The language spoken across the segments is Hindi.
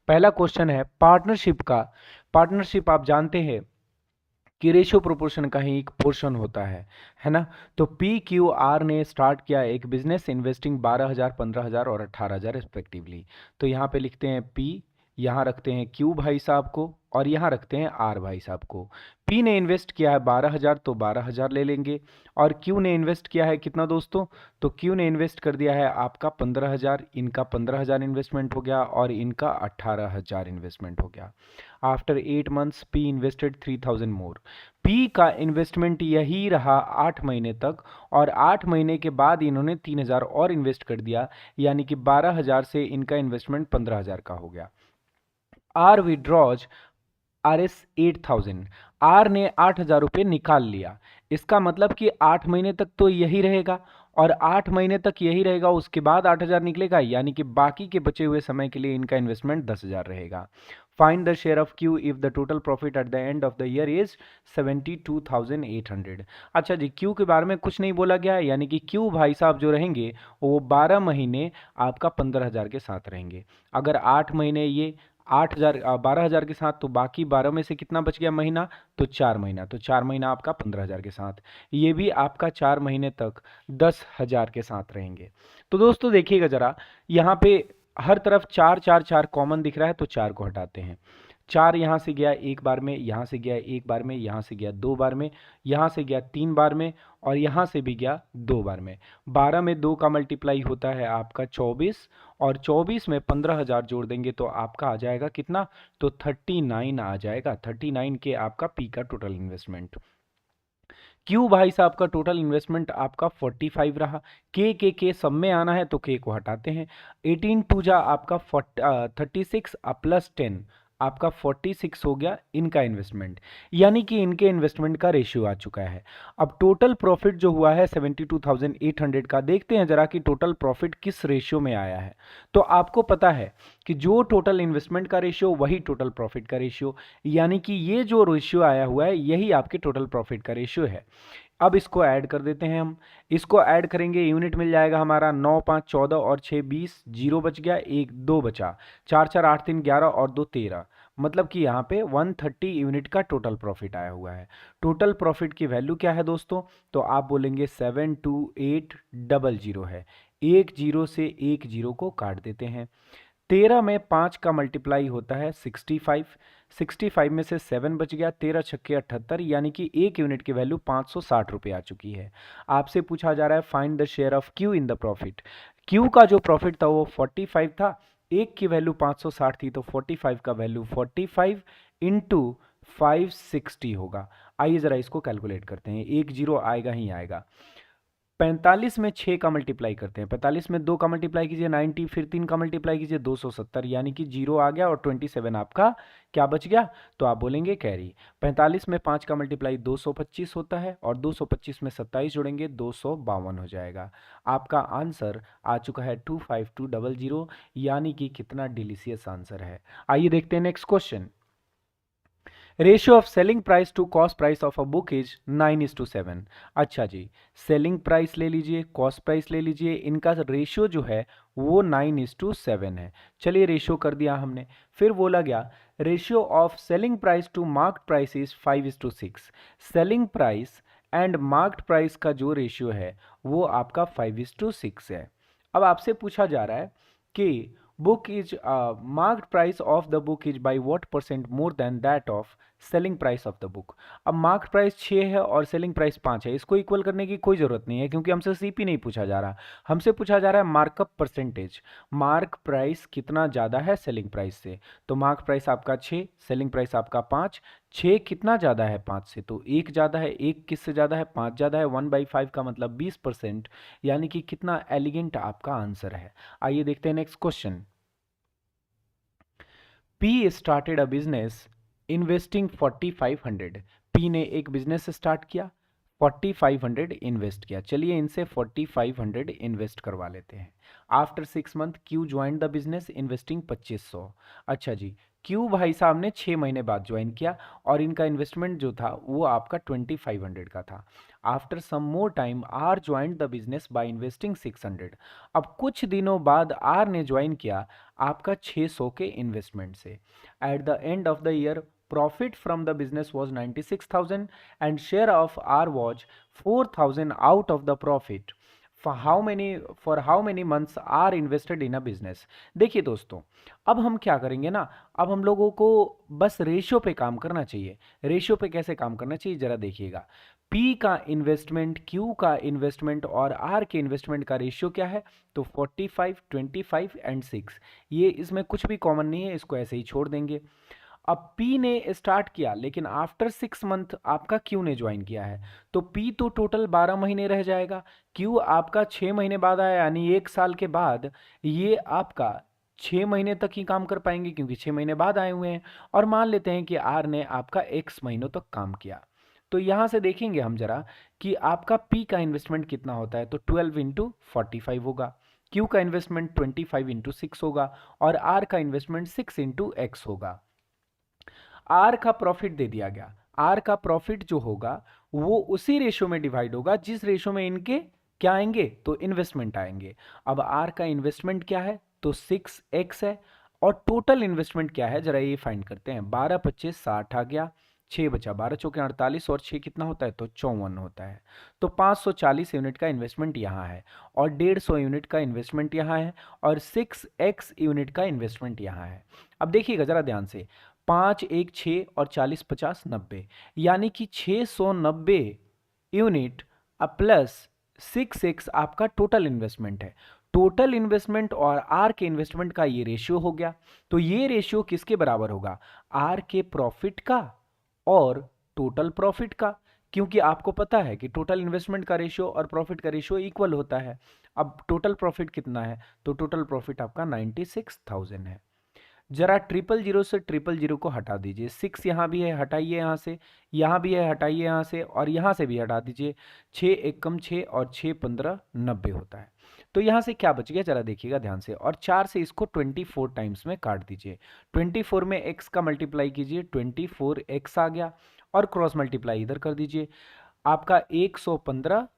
पहला क्वेश्चन है पार्टनरशिप का। पार्टनरशिप आप जानते हैं कि रेशियो प्रोपोर्शन का ही एक पोर्शन होता है ना। तो पी क्यू आर ने स्टार्ट किया एक बिजनेस इन्वेस्टिंग 12,000, 15,000 और 18,000 रिस्पेक्टिवली। तो यहाँ पे लिखते हैं पी, यहाँ रखते हैं क्यू भाई साहब को, और यहाँ रखते हैं आर भाई साहब को। पी ने इन्वेस्ट किया है 12,000, तो 12,000 ले लेंगे। और क्यू ने इन्वेस्ट किया है कितना दोस्तों, तो क्यू ने इन्वेस्ट कर दिया है आपका 15,000, इनका 15,000 इन्वेस्टमेंट हो गया और इनका 18,000 इन्वेस्टमेंट हो गया। आफ्टर 8 मंथ्स पी इन्वेस्टेड 3,000 मोर। पी का इन्वेस्टमेंट यही रहा 8 महीने तक, और 8 महीने के बाद इन्होंने 3,000 और इन्वेस्ट कर दिया, यानी कि 12,000 से इनका इन्वेस्टमेंट 15,000 का हो गया। R withdraws R S 8,000। R ने 8,000 रुपये निकाल लिया। इसका मतलब कि 8 महीने तक तो यही रहेगा, और 8 महीने तक यही रहेगा, उसके बाद 8,000 निकलेगा, यानी कि बाकी के बचे हुए समय के लिए इनका इन्वेस्टमेंट 10,000 रहेगा। Find the share of Q if the total profit eight the end of the year is 72,800। अच्छा जी, क्यू के बारे में कुछ नहीं बोला गया, यानी कि क्यू भाई साहब जो रहेंगे वो 12 महीने आपका 15,000 के साथ रहेंगे। अगर 8 महीने ये 8,000 12,000 के साथ, तो बाकी 12 में से कितना बच गया महीना, तो 4 महीना, तो 4 महीना आपका 15,000 के साथ। ये भी आपका 4 महीने तक 10,000 के साथ रहेंगे। तो दोस्तों देखिएगा जरा, यहाँ पे हर तरफ 4 4 4 कॉमन दिख रहा है, तो 4 को हटाते हैं। 4 यहाँ से गया एक बार में, यहाँ से गया एक बार में, यहाँ से गया 2 बार में, यहाँ से गया 3 बार में, और यहाँ से भी गया 2 बार में। 12 में 2 का मल्टीप्लाई होता है आपका 24, और 24 में 15,000 जोड़ देंगे तो आपका आ जाएगा कितना, तो 39 आ जाएगा। 39 के आपका पी का टोटल इन्वेस्टमेंट। क्यू भाई साहब का टोटल इन्वेस्टमेंट आपका 45 रहा। के सब में आना है तो के को हटाते हैं। 18 टू जा आपका 36 प्लस 10 आपका 46 हो गया इनका इन्वेस्टमेंट, यानी कि इनके इन्वेस्टमेंट का रेशियो आ चुका है। अब टोटल प्रॉफिट जो हुआ है 72,800 का, देखते हैं जरा कि टोटल प्रॉफिट किस रेशियो में आया है। तो आपको पता है कि जो टोटल इन्वेस्टमेंट का रेशियो वही टोटल प्रॉफिट का रेशियो, यानी कि ये जो रेशियो आया हुआ है यही आपके टोटल प्रॉफिट का रेशियो है। अब इसको ऐड कर देते हैं हम। इसको ऐड करेंगे, यूनिट मिल जाएगा हमारा 9 5 14 और 6 20, जीरो बच गया, 1 2 बचा, 4 4 8 3 11 और 2 13। मतलब कि यहाँ पे 130 यूनिट का टोटल प्रॉफिट आया हुआ है। टोटल प्रॉफिट की वैल्यू क्या है दोस्तों, तो आप बोलेंगे 72800 है। एक जीरो से एक जीरो को काट देते हैं। 13 में 5 का मल्टीप्लाई होता है 65। 65 में से 7 बच गया, 13 छक्के 78, यानी कि एक यूनिट की वैल्यू 560 रुपये आ चुकी है। आपसे पूछा जा रहा है find the share of Q in the profit. Q का जो प्रॉफिट था वो 45 था, एक की वैल्यू 560 थी, तो 45 का वैल्यू 45 इंटू 560 होगा। आइए ज़रा इसको कैलकुलेट करते हैं, एक जीरो आएगा ही आएगा। 45 में 6 का मल्टीप्लाई करते हैं, 45 में 2 का मल्टीप्लाई कीजिए 90, फिर 3 का मल्टीप्लाई कीजिए 270, यानी कि जीरो आ गया, और 27 आपका क्या बच गया, तो आप बोलेंगे कैरी। 45 में 5 का मल्टीप्लाई 225 होता है, और 225 में 27 जोड़ेंगे 252 हो जाएगा। आपका आंसर आ चुका है 25200, यानी कि कितना डिलीशियस आंसर है। आइए देखते हैं next question. Ratio of selling price to cost price of a book is 9:7। अच्छा जी, सेलिंग प्राइस ले लीजिए, कॉस्ट प्राइस ले लीजिए, इनका रेशियो जो है वो 9:7 है। चलिए रेशियो कर दिया हमने। फिर बोला गया ratio of selling price to marked price is 5:6। Selling price and marked price का जो रेशियो है वो आपका 5:6 है। अब आपसे पूछा जा रहा है कि book is marked price of the book is by what % more than that of selling price of the book. अब मार्क प्राइस 6 है और सेलिंग प्राइस 5 है, इसको इक्वल करने की कोई ज़रूरत नहीं है क्योंकि हमसे सीपी नहीं पूछा जा रहा, हमसे पूछा जा रहा है मार्कअप परसेंटेज। मार्क प्राइस कितना ज़्यादा है सेलिंग प्राइस से, तो मार्क प्राइस आपका 6, सेलिंग प्राइस आपका 5। 6 कितना ज़्यादा है 5 से, तो 1 ज़्यादा है। 1 किससे ज़्यादा है, 5 ज़्यादा है। 1/5 का मतलब 20%, यानी कि कितना एलिगेंट आपका आंसर है। आइए देखते हैं next question. P started a business investing 4,500। P ने एक बिजनेस स्टार्ट किया, 4,500 इन्वेस्ट किया। चलिए इनसे 4,500 इन्वेस्ट करवा लेते हैं। After 6 month Q join the business investing 2,500। अच्छा जी, क्यू भाई साहब ने 6 महीने बाद ज्वाइन किया और इनका इन्वेस्टमेंट जो था वो आपका 2,500 का था। After some more time R joined the business by investing 600। अब कुछ दिनों बाद आर ने ज्वाइन किया आपका 600 के इन्वेस्टमेंट से। At the end of the year profit from the business was 96,000 and share of R was 4,000 out of the profit. For how many months R invested in a business. देखिए दोस्तों, अब हम क्या करेंगे ना, अब हम लोगों को बस रेशियो पे काम करना चाहिए। रेशियो पे कैसे काम करना चाहिए जरा देखिएगा। P का इन्वेस्टमेंट, Q का इन्वेस्टमेंट और R के इन्वेस्टमेंट का रेशियो क्या है? तो 45, 25 एंड 6। ये इसमें कुछ भी कॉमन नहीं है, इसको ऐसे ही छोड़ देंगे। अब P ने स्टार्ट किया लेकिन आफ्टर 6 मंथ आपका Q ने ज्वाइन किया है, तो P तो टोटल 12 महीने रह जाएगा। Q आपका 6 महीने बाद आया, यानी 1 साल के बाद ये आपका 6 महीने तक ही काम कर पाएंगे क्योंकि 6 महीने बाद आए हुए हैं। और मान लेते हैं कि R ने आपका X महीनों तक काम किया। तो यहाँ से देखेंगे हम जरा कि आपका P का इन्वेस्टमेंट कितना होता है, तो 12 इंटू 45 होगा। Q का इन्वेस्टमेंट 25 इंटू 6 होगा और R का इन्वेस्टमेंट 6 इंटू एक्स होगा। आर का प्रॉफिट दे दिया गया। आर का प्रॉफिट जो होगा वो उसी रेशियो में डिवाइड होगा जिस रेशियो में इनके क्या आएंगे, तो इन्वेस्टमेंट आएंगे। अब आर का इन्वेस्टमेंट क्या है, तो 6x है। और टोटल इन्वेस्टमेंट क्या है जरा ये फाइंड करते हैं। 12 25 60 आ गया, 6 बचा, 12 चौके 48 और 6 कितना होता है, तो 54 होता है। तो 540 यूनिट का इन्वेस्टमेंट यहाँ है और 150 यूनिट का इन्वेस्टमेंट यहाँ है और 6x यूनिट का इन्वेस्टमेंट यहाँ है। अब देखिएगा जरा ध्यान से, 5 1 6 और 40 50 90, यानी कि 690 यूनिट प्लस 6x आपका टोटल इन्वेस्टमेंट है। टोटल इन्वेस्टमेंट और आर के इन्वेस्टमेंट का ये रेशियो हो गया। तो ये रेशियो किसके बराबर होगा, आर के प्रॉफिट का और टोटल प्रॉफिट का, क्योंकि आपको पता है कि टोटल इन्वेस्टमेंट का रेशियो और प्रॉफिट का रेशियो इक्वल होता है। अब टोटल प्रॉफिट कितना है, तो टोटल प्रॉफिट आपका 96,000 है। जरा 000 से 000 को हटा दीजिए। 6 यहाँ भी है, हटाइए यहाँ से, यहाँ भी है, हटाइए यहाँ से और यहाँ से भी हटा दीजिए। 6 1 कम 6 और 6 15 90 होता है। तो यहाँ से क्या बच गया जरा देखिएगा ध्यान से, और 4 से इसको 24 टाइम्स में काट दीजिए। 24 में x का मल्टीप्लाई कीजिए, 24x आ गया और क्रॉस मल्टीप्लाई इधर कर दीजिए, आपका 115।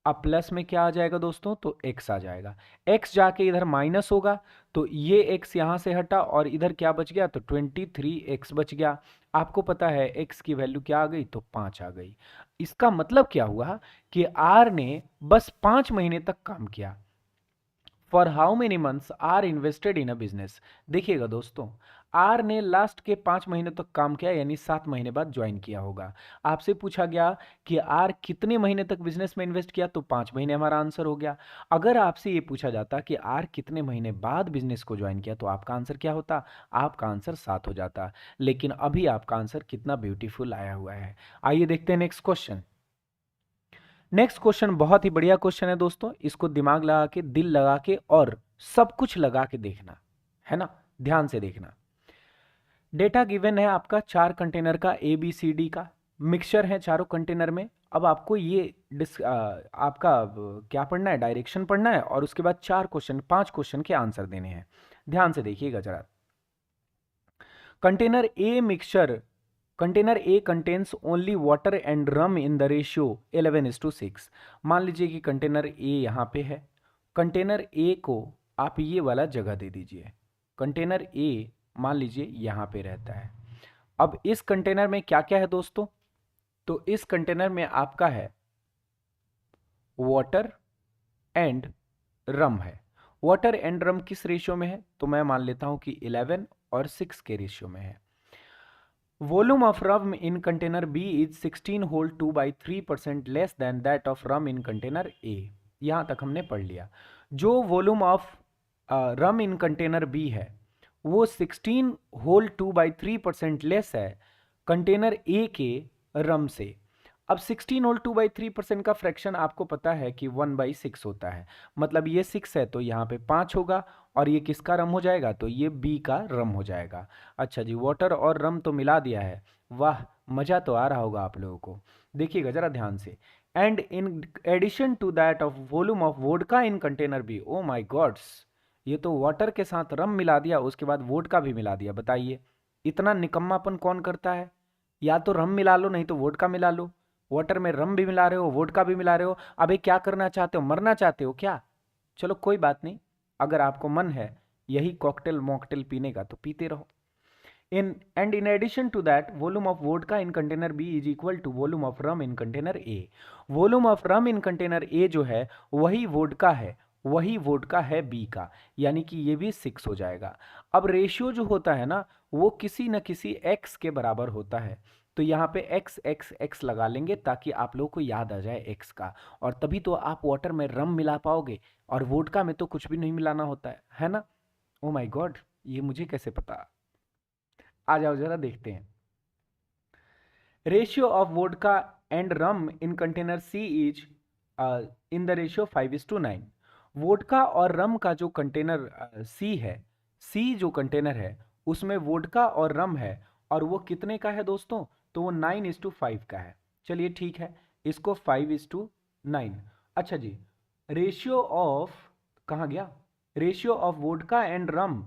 अब प्लस में क्या आ जाएगा दोस्तों, तो x आ जाएगा। x जाके इधर माइनस होगा, तो ये x यहाँ से हटा और इधर क्या बच गया, तो 23x बच गया। आपको पता है x की वैल्यू क्या आ गई, तो 5 आ गई। इसका मतलब क्या हुआ कि R ने बस 5 महीने तक काम किया। For how many months R invested in a business. देखिएगा दोस्तों, आर ने लास्ट के 5 महीने तक काम किया, यानी 7 महीने बाद ज्वाइन किया होगा। आपसे पूछा गया कि आर कितने महीने तक बिजनेस में इन्वेस्ट किया, तो 5 महीने हमारा आंसर हो गया। अगर आपसे ये पूछा जाता कि आर कितने महीने बाद बिजनेस को ज्वाइन किया, तो आपका आंसर क्या होता, आपका आंसर 7 हो जाता। लेकिन अभी आपका आंसर कितना ब्यूटीफुल आया हुआ है। आइए देखते हैं नेक्स्ट क्वेश्चन। नेक्स्ट क्वेश्चन बहुत ही बढ़िया क्वेश्चन है दोस्तों, इसको दिमाग लगा के, दिल लगा के और सब कुछ लगा के देखना है ना, ध्यान से देखना। डेटा गिवन है आपका 4 कंटेनर का, ABCD का मिक्सचर है चारों कंटेनर में। अब आपको ये आपका क्या पढ़ना है, डायरेक्शन पढ़ना है और उसके बाद 5 क्वेश्चन के आंसर देने हैं। ध्यान से देखिएगा जरा। Container a mixture, container A contains only water and rum in the ratio 11:6। मान लीजिए कि कंटेनर ए यहाँ पे है, कंटेनर ए को आप ये वाला जगह दे दीजिए। कंटेनर ए मान लीजिए यहाँ पे रहता है। अब इस कंटेनर में क्या क्या है दोस्तों, तो इस कंटेनर में आपका है वाटर एंड रम है। वाटर एंड रम किस रेशियो में है, तो मैं मान लेता हूं कि 11 और 6 के रेशियो में है। Volume of rum in container B is 16 whole 2 by 3% less than that of rum in container A। यहाँ तक हमने पढ़ लिया। जो volume of rum in container B है वो 16 होल 2 by 3% लेस है कंटेनर A के रम से। अब 16 होल 2 by 3% का फ्रैक्शन आपको पता है कि 1/6 होता है, मतलब ये 6 है तो यहाँ पे 5 होगा और ये किसका रम हो जाएगा, तो ये बी का रम हो जाएगा। अच्छा जी, वाटर और रम तो मिला दिया है, वाह मज़ा तो आ रहा होगा आप लोगों को। देखिएगा ज़रा ध्यान से। And in addition to that of volume of vodka in container B. Oh my gods, ये तो वाटर के साथ रम मिला दिया, उसके बाद वोडका भी मिला दिया। बताइए इतना निकम्मापन कौन करता है, या तो रम मिला लो नहीं तो वोडका मिला लो। वाटर में रम भी मिला रहे हो, वोडका भी मिला रहे हो। अबे क्या करना चाहते हो, मरना चाहते हो क्या? चलो कोई बात नहीं, अगर आपको मन है यही कॉकटेल मॉकटेल पीने का तो पीते रहो। In addition to that, volume of vodka in container B is equal to volume of rum in container A. Volume of rum in container A जो है वही वोडका है, वही वोडका है B का, यानी कि ये भी 6 हो जाएगा। अब रेशियो जो होता है ना वो किसी न किसी x के बराबर होता है, तो यहाँ पे x x x लगा लेंगे ताकि आप लोगों को याद आ जाए x का, और तभी तो आप वाटर में रम मिला पाओगे, और वोडका में तो कुछ भी नहीं मिलाना होता है ना। ओ माय गॉड, ये मुझे कैसे पता? आ जाओ जरा देखते हैं। Ratio of vodka and rum in container C is in the ratio 5:9। Vodka और रम का जो कंटेनर सी है, सी जो कंटेनर है उसमें वोडका और रम है, और वो कितने का है दोस्तों? तो वो 9:5 का है। चलिए ठीक है, इसको 5:9। अच्छा जी, रेशियो ऑफ, कहाँ गया? Ratio of vodka and rum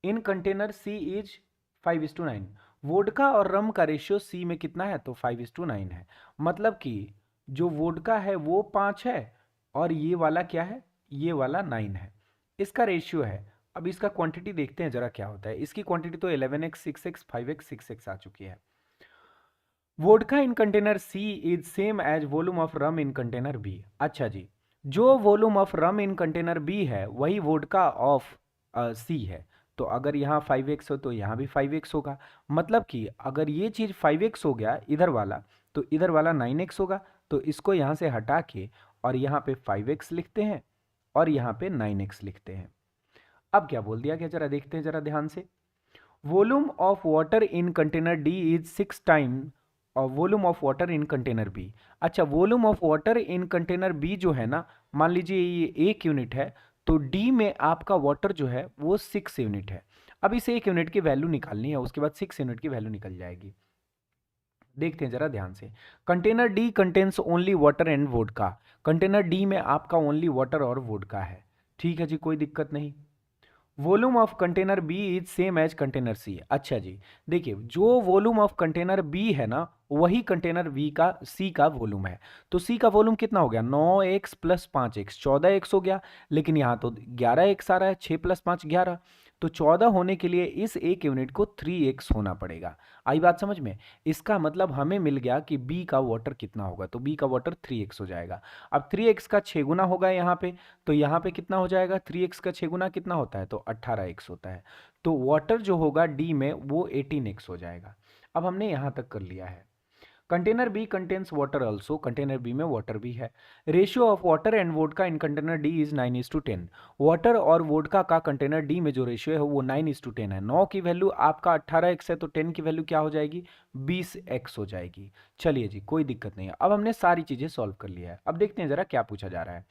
in container C is 5:9। Vodka और रम का रेशियो सी में कितना है? तो 5:9 है। मतलब कि जो वोडका है वो 5 है, और ये वाला क्या है? ये वाला 9 है। इसका रेशियो है। अब इसका क्वांटिटी देखते हैं जरा क्या होता है। इसकी क्वांटिटी तो 11x 6x 5x 6x आ चुकी है। Vodka in container C is same as volume of rum in container B. अच्छा जी, जो volume of rum in container B है वही वोडका ऑफ सी है। तो अगर यहाँ 5x हो तो यहाँ भी 5x होगा। मतलब कि अगर ये चीज़ 5x हो गया इधर वाला, तो इधर वाला 9x होगा। तो इसको यहाँ से हटा के और यहाँ पे 5x लिखते हैं और यहाँ पे 9x लिखते हैं। अब क्या बोल दिया गया जरा देखते हैं जरा ध्यान से। Volume of water in container D is 6 time volume of water in container B. अच्छा, volume of water in container B जो है ना, मान लीजिए ये 1 यूनिट है, तो डी में आपका वाटर जो है वो 6 यूनिट है। अब इस 1 यूनिट की वैल्यू निकालनी है, उसके बाद 6 यूनिट की वैल्यू निकल जाएगी। देखते हैं जरा ध्यान से। Container D contains only water and vodka. Container D में आपका ओनली वाटर और वोडका है। ठीक है जी, कोई दिक्कत नहीं। Volume of container B is same as container C. अच्छा जी, देखिए जो वॉल्यूम ऑफ कंटेनर बी है ना वही कंटेनर बी का सी का वॉल्यूम है। तो सी का वॉल्यूम कितना हो गया? 9x + 5x 14x हो गया। लेकिन यहाँ तो 11x आ रहा है, 6 + 5 11। तो 14 होने के लिए इस 1 यूनिट को 3x होना पड़ेगा। आई बात समझ में? इसका मतलब हमें मिल गया कि बी का वाटर कितना होगा, तो बी का वाटर 3x हो जाएगा। अब 3x का 6 गुना होगा यहाँ पे, तो यहाँ पे कितना हो जाएगा? 3x का 6 गुना कितना होता है? तो 18x होता है। तो वाटर जो होगा डी में वो 18x हो जाएगा। अब हमने यहाँ तक कर लिया है। Container B contains water also. Container B में वाटर भी है। Ratio of water and vodka in container D is 9:10। Water और वोडका का कंटेनर डी में जो रेशियो है वो 9:10 है। 9 की वैल्यू आपका 18x है, तो 10 की वैल्यू क्या हो जाएगी? 20x हो जाएगी। चलिए जी, कोई दिक्कत नहीं है। अब हमने सारी चीज़ें सॉल्व कर लिया है। अब देखते हैं ज़रा क्या पूछा जा रहा है।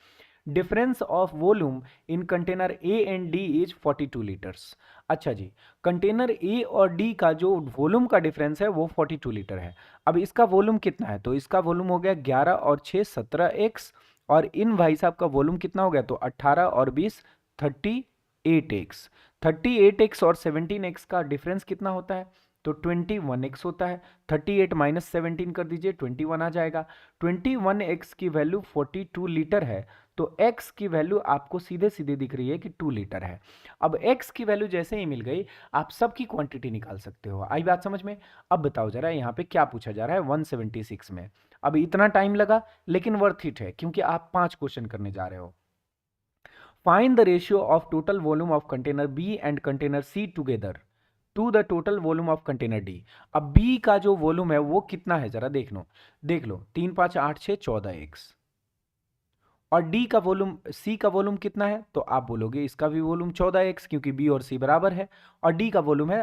Difference of volume in container A and D is 42 litres. अच्छा जी, कंटेनर ए और डी का जो वॉल्यूम का डिफरेंस है वो 42 लीटर है। अब इसका वॉल्यूम कितना है? तो इसका वॉल्यूम हो गया 11 और 6 17x, और इन भाई साहब का वॉल्यूम कितना हो गया? तो 18 और 20 38x। 38x और 17x का डिफरेंस कितना होता है? तो 21x होता है। 38 - 17 कर दीजिए, 21 आ जाएगा। 21x की वैल्यू 42 लीटर है, तो x की वैल्यू आपको सीधे सीधे दिख रही है कि 2 लीटर है। अब x की वैल्यू जैसे ही मिल गई, आप सबकी क्वांटिटी निकाल सकते हो। आई बात समझ में? अब बताओ जरा यहाँ पे क्या पूछा जा रहा है 176 में। अब इतना टाइम लगा लेकिन वर्थ इट है, क्योंकि आप 5 क्वेश्चन करने जा रहे हो। Find the ratio of total volume of container B and container C together to the total volume of container D. अब बी का जो वॉल्यूम है वो कितना है जरा देख लो 3 5 8 6 14x। और डी का वॉल्यूम, सी का वॉल्यूम कितना है? तो आप बोलोगे इसका भी वॉल्यूम 14x, क्योंकि बी और सी बराबर है। और डी का वॉल्यूम है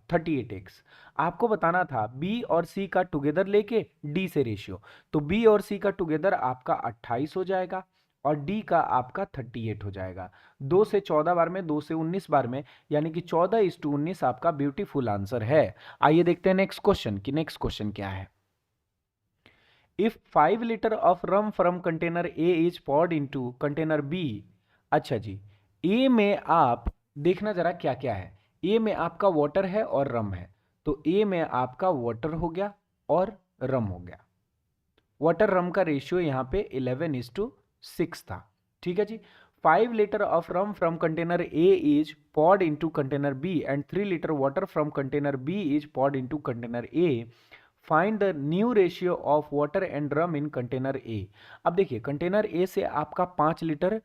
38x। आपको बताना था बी और सी का टुगेदर लेके डी से रेशियो। तो बी और सी का टुगेदर आपका 28 हो जाएगा और डी का आपका 38 हो जाएगा। 2 से 14 बार में, 2 से 19 बार में, यानी कि 14:19 आपका ब्यूटीफुल आंसर है। आइए देखते हैं नेक्स्ट क्वेश्चन कि नेक्स्ट क्वेश्चन क्या है। If 5 litre of rum from container A is poured into container B. अच्छा जी, ए में आप देखना जरा क्या क्या है। ए में आपका वाटर है और रम है, तो ए में आपका वाटर हो गया और रम हो गया। वाटर रम का रेशियो यहाँ पे 11:6 था। ठीक है जी। 5 litre of rum from container A is poured into container B and 3 litre water from container B is poured into container A. Find the new ratio of water and rum in container A. अब देखिए कंटेनर ए से आपका 5 लीटर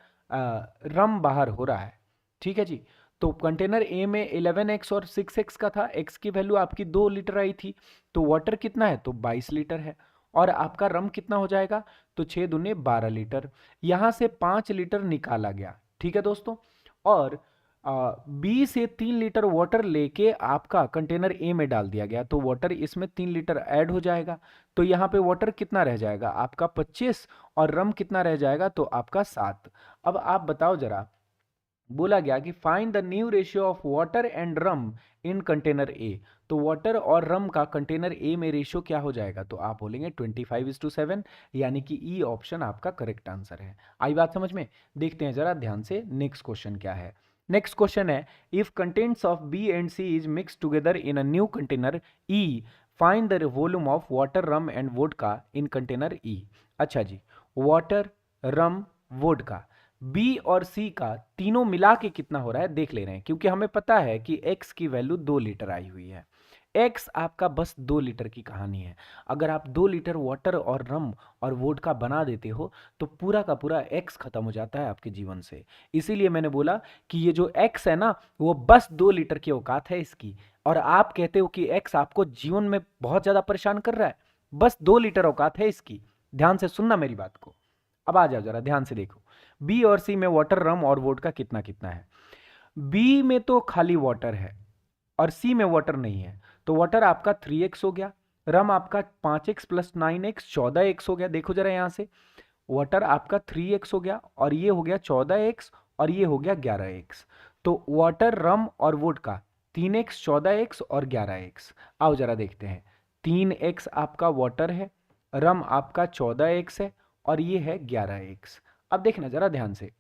रम बाहर हो रहा है। ठीक है जी। तो कंटेनर ए में 11x और 6x का था, x की वैल्यू आपकी 2 लीटर आई थी, तो वाटर कितना है तो 22 लीटर है, और आपका रम कितना हो जाएगा तो 6 दूने 12 लीटर। यहाँ से 5 लीटर निकाला गया। ठीक है दोस्तों, और बी से 3 लीटर वाटर लेके आपका कंटेनर ए में डाल दिया गया, तो वाटर इसमें 3 लीटर ऐड हो जाएगा, तो यहाँ पे वाटर कितना रह जाएगा आपका 25 और रम कितना रह जाएगा तो आपका 7। अब आप बताओ जरा, बोला गया कि find the new ratio of water and rum in container ए, तो वाटर और रम का कंटेनर ए में रेशियो क्या हो जाएगा तो आप बोलेंगे 25:7, यानी कि ई ऑप्शन आपका करेक्ट आंसर है। आई बात समझ में? देखते हैं जरा ध्यान से नेक्स्ट क्वेश्चन क्या है। नेक्स्ट क्वेश्चन है, if contents of B and C is mix together in a new container E, find the volume of water rum and vodka in container E. अच्छा जी, वाटर रम वोडका बी और सी का तीनों मिला के कितना हो रहा है देख ले रहे हैं, क्योंकि हमें पता है कि एक्स की वैल्यू 2 लीटर आई हुई है। एक्स आपका बस 2 लीटर की कहानी है। अगर आप 2 लीटर वाटर और रम और वोडका बना देते हो तो पूरा का पूरा एक्स खत्म हो जाता है आपके जीवन से। इसीलिए मैंने बोला कि ये जो एक्स है ना, वो बस 2 लीटर की औकात है इसकी, और आप कहते हो कि एक्स आपको जीवन में बहुत ज्यादा परेशान कर रहा है। बस 2 लीटर औकात है इसकी। ध्यान से सुनना मेरी बात को। अब आ जाओ जरा ध्यान से देखो, बी और सी में वाटर रम और वोडका कितना कितना है। बी में तो खाली वाटर है और सी में वाटर नहीं है, तो वाटर आपका 3x हो गया, रम आपका 5x प्लस 9x 14x हो गया। देखो जरा यहां से, वाटर आपका 3x हो गया और ये हो गया 14x और ये हो गया 11x। तो वाटर रम और वोडका 3x 14x और 11x। आओ जरा देखते हैं, 3x आपका वाटर है, रम आपका 14x है और ये है 11x। अब देखना जरा ध्यान से,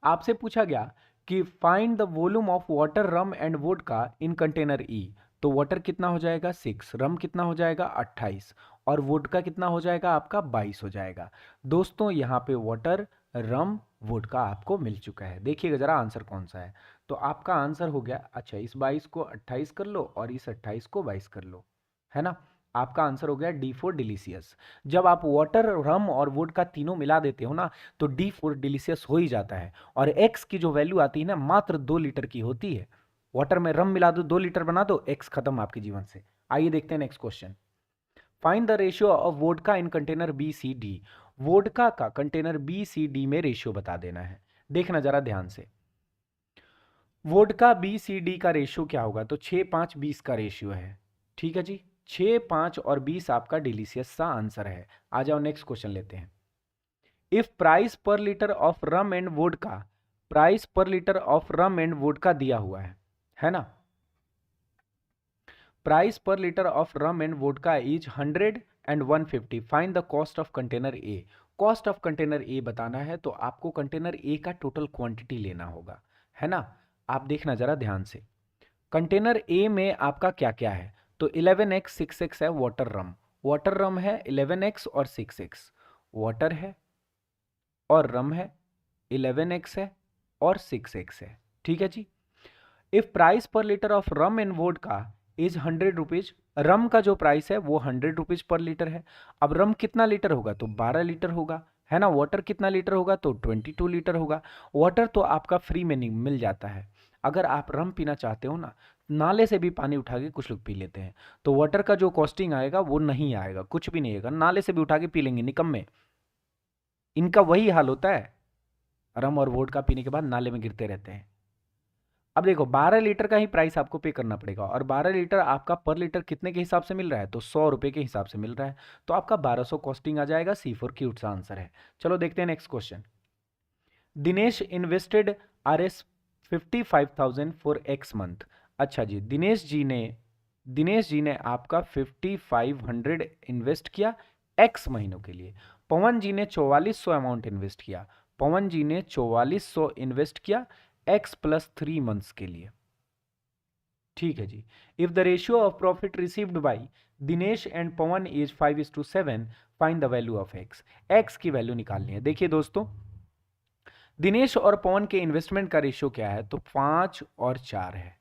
आपसे पूछा गया कि find the volume of water rum and vodka in container E, तो वाटर कितना हो जाएगा 6, रम कितना हो जाएगा 28 और वोडका कितना हो जाएगा आपका 22 हो जाएगा। दोस्तों यहाँ पे वाटर रम वोडका आपको मिल चुका है। देखिएगा जरा आंसर कौन सा है, तो आपका आंसर हो गया, अच्छा इस 22 को 28 कर लो और इस 28 को 22 कर लो, है ना। आपका आंसर हो गया D4 डिलीशियस। जब आप वाटर रम और वुड का तीनों मिला देते हो ना, तो D4 डिलीशियस हो ही जाता है, और एक्स की जो वैल्यू आती है ना मात्र 2 लीटर की होती है। वाटर में रम मिला दो, 2 लीटर बना दो, एक्स खत्म आपके जीवन से। आइए देखते हैं next question. Find the ratio of vodka in container B C D. Vodka का कंटेनर बी सी डी में रेशियो बता देना है। देखना जरा ध्यान से, वोडका बी सी डी का रेशियो क्या होगा, तो 6, 5, 20 का रेशियो है। ठीक है जी, 6, 5 और 20 आपका डिलीशियस सा आंसर है। आ जाओ नेक्स्ट क्वेश्चन लेते हैं। If price per litre of rum and vodka, price per litre of rum and vodka दिया हुआ है ना। Price per litre of rum and vodka is 100 and 150। Find the cost of container A. Cost of container A बताना है, तो आपको कंटेनर ए का टोटल क्वांटिटी लेना होगा, है ना। आप देखना जरा ध्यान से, कंटेनर ए में आपका क्या क्या है, तो 11x 6x है वाटर रम। वाटर रम है 11x और 6x, वाटर है और रम है 11x है और 6x है। ठीक है जी। If price per litre of rum and vodka is 100 rupees, rum का जो प्राइस है वो 100 रुपीज पर लीटर है। अब रम कितना लीटर होगा, तो 12 लीटर होगा, है ना। वाटर कितना लीटर होगा, तो 22 लीटर होगा। वाटर तो आपका फ्री में नहीं मिल जाता है। अगर आप रम पीना चाहते हो ना, नाले से भी पानी उठा के कुछ लोग पी लेते हैं, तो वाटर का जो कॉस्टिंग आएगा वो नहीं आएगा, कुछ भी नहीं आएगा। नाले से भी उठा के पी लेंगे निकम्मे, इनका वही हाल होता है, रम और वोडका पीने के बाद नाले में गिरते रहते हैं। अब देखो 12 लीटर का ही प्राइस आपको पे करना पड़ेगा, और 12 लीटर आपका पर लीटर कितने के हिसाब से मिल रहा है, तो 100 रुपए के हिसाब से मिल रहा है, तो आपका 1200 कॉस्टिंग आ जाएगा। C4 क्यूट सा आंसर है। चलो देखते हैं next question. Dinesh invested RS 55,000 for x month. अच्छा जी, दिनेश जी ने आपका 5500 इन्वेस्ट किया एक्स महीनों के लिए। पवन जी ने 4400 अमाउंट इन्वेस्ट किया। पवन जी ने 4400 इन्वेस्ट किया x + 3 मंथ्स के लिए। ठीक है जी। If the ratio of profit received by Dinesh and Pawan is 5:7, find the value of X. X की वैल्यू निकालनी है। देखिए दोस्तों, दिनेश और पवन के इन्वेस्टमेंट का रेशियो क्या है? तो 5 और 4 है।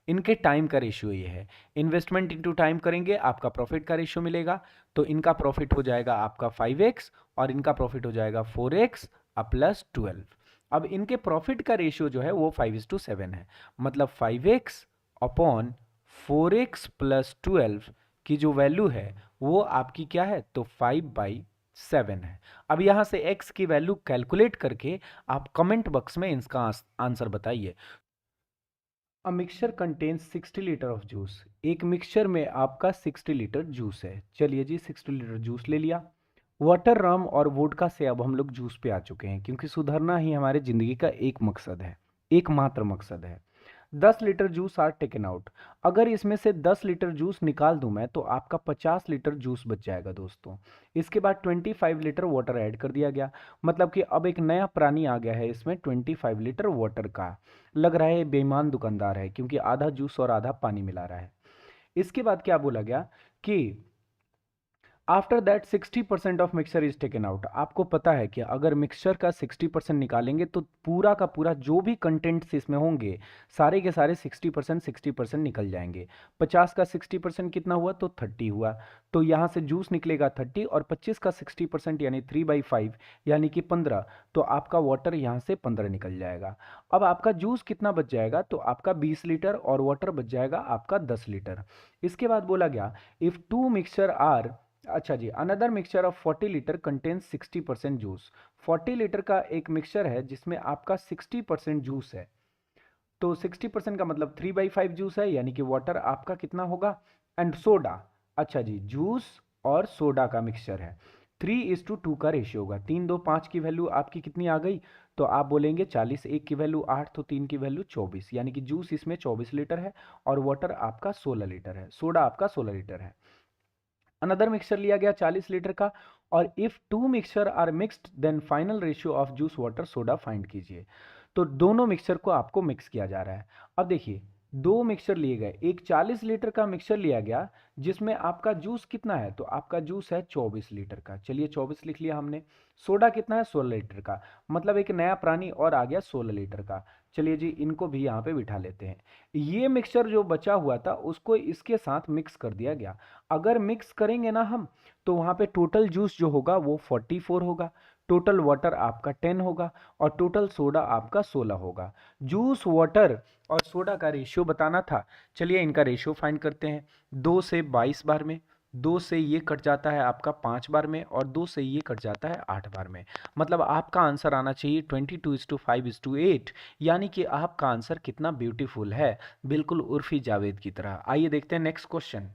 इनके टाइम का रेशियो ये है। इन्वेस्टमेंट इंटू टाइम करेंगे, आपका प्रॉफिट का रेशियो मिलेगा। तो इनका प्रॉफिट हो जाएगा आपका 5x और इनका प्रॉफिट हो जाएगा 4x प्लस 12। अब इनके प्रॉफिट का रेशियो जो है वो 5:7 है। मतलब 5x अपॉन 4x प्लस 12 की जो वैल्यू है वो आपकी क्या है? तो 5/7 है। अब यहां से x की वैल्यू कैलकुलेट करके आप कमेंट बॉक्स में इसका आंसर बताइए। A mixture contains 60 litre of juice. एक मिक्सचर में आपका 60 लीटर जूस है। चलिए जी, 60 लीटर जूस ले लिया। वाटर, रम और वोडका से अब हम लोग जूस पे आ चुके हैं, क्योंकि सुधरना ही हमारे ज़िंदगी का एक मकसद है, एकमात्र मकसद है। 10 litre juice are taken out. अगर इसमें से 10 लीटर जूस निकाल दूं मैं तो आपका 50 लीटर जूस बच जाएगा दोस्तों। इसके बाद 25 लीटर वाटर ऐड कर दिया गया। मतलब कि अब एक नया प्राणी आ गया है इसमें 25 लीटर वाटर का। लग रहा है बेईमान दुकानदार है, क्योंकि आधा जूस और आधा पानी मिला रहा है। इसके बाद क्या बोला गया कि after that 60% of mixture is taken out. आपको पता है कि अगर मिक्सचर का 60% निकालेंगे तो पूरा का पूरा जो भी कंटेंट्स इसमें होंगे सारे के सारे 60% निकल जाएंगे। 50 का 60% कितना हुआ? तो 30 हुआ। तो यहाँ से जूस निकलेगा 30 और 25 का 60% यानी 3/5 यानी कि 15। तो आपका वाटर यहाँ से 15 निकल जाएगा। अब आपका जूस कितना बच जाएगा? तो आपका 20 लीटर और वाटर बच जाएगा आपका 10 लीटर। इसके बाद बोला गया इफ टू मिक्सचर आर, अच्छा जी, another mixture of 40 litre contains 60% juice. 40 litre का एक मिक्सचर है जिसमें आपका 60% जूस है। तो 60% का मतलब 3/5 जूस है, यानी कि वाटर आपका कितना होगा? एंड सोडा, अच्छा जी, जूस और सोडा का मिक्सचर है। 3:2 का रेशियो होगा। 3, 2, 5 की वैल्यू आपकी कितनी आ गई? तो आप बोलेंगे 40, 1 की वैल्यू 8, तो 3 की वैल्यू 24, यानी कि जूस इसमें 24 लीटर है और वाटर आपका 16 लीटर है, सोडा आपका 16 लीटर है। अनदर मिक्सचर लिया गया 40 लीटर का, और if two mixture are mixed then final ratio of juice water soda find कीजिए। तो दोनों मिक्सचर को आपको मिक्स किया जा रहा है। अब देखिए, दो मिक्सचर लिए गए, एक 40 लीटर का मिक्सचर लिया गया जिसमें आपका जूस कितना है? तो आपका जूस है 24 लीटर का। चलिए 24 लिख लिया हमने। सोडा कितना है? 16 लीटर का। मतलब एक नया प्राणी और आ गया 16 लीटर का। चलिए जी, इनको भी यहाँ पे बिठा लेते हैं। ये मिक्सचर जो बचा हुआ था उसको इसके साथ मिक्स कर दिया गया। अगर मिक्स करेंगे ना हम, तो वहाँ पे टोटल जूस जो होगा वो 44 होगा, टोटल वाटर आपका 10 होगा और टोटल सोडा आपका 16 होगा। जूस, वाटर और सोडा का रेशियो बताना था। चलिए इनका रेशियो फाइंड करते हैं। 2 से 22 बार में, 2 से ये कट जाता है आपका 5 बार में और 2 से ये कट जाता है 8 बार में। मतलब आपका आंसर आना चाहिए 22:5:8। यानी कि आपका आंसर कितना ब्यूटीफुल है, बिल्कुल उर्फी जावेद की तरह। आइए देखते हैं next question.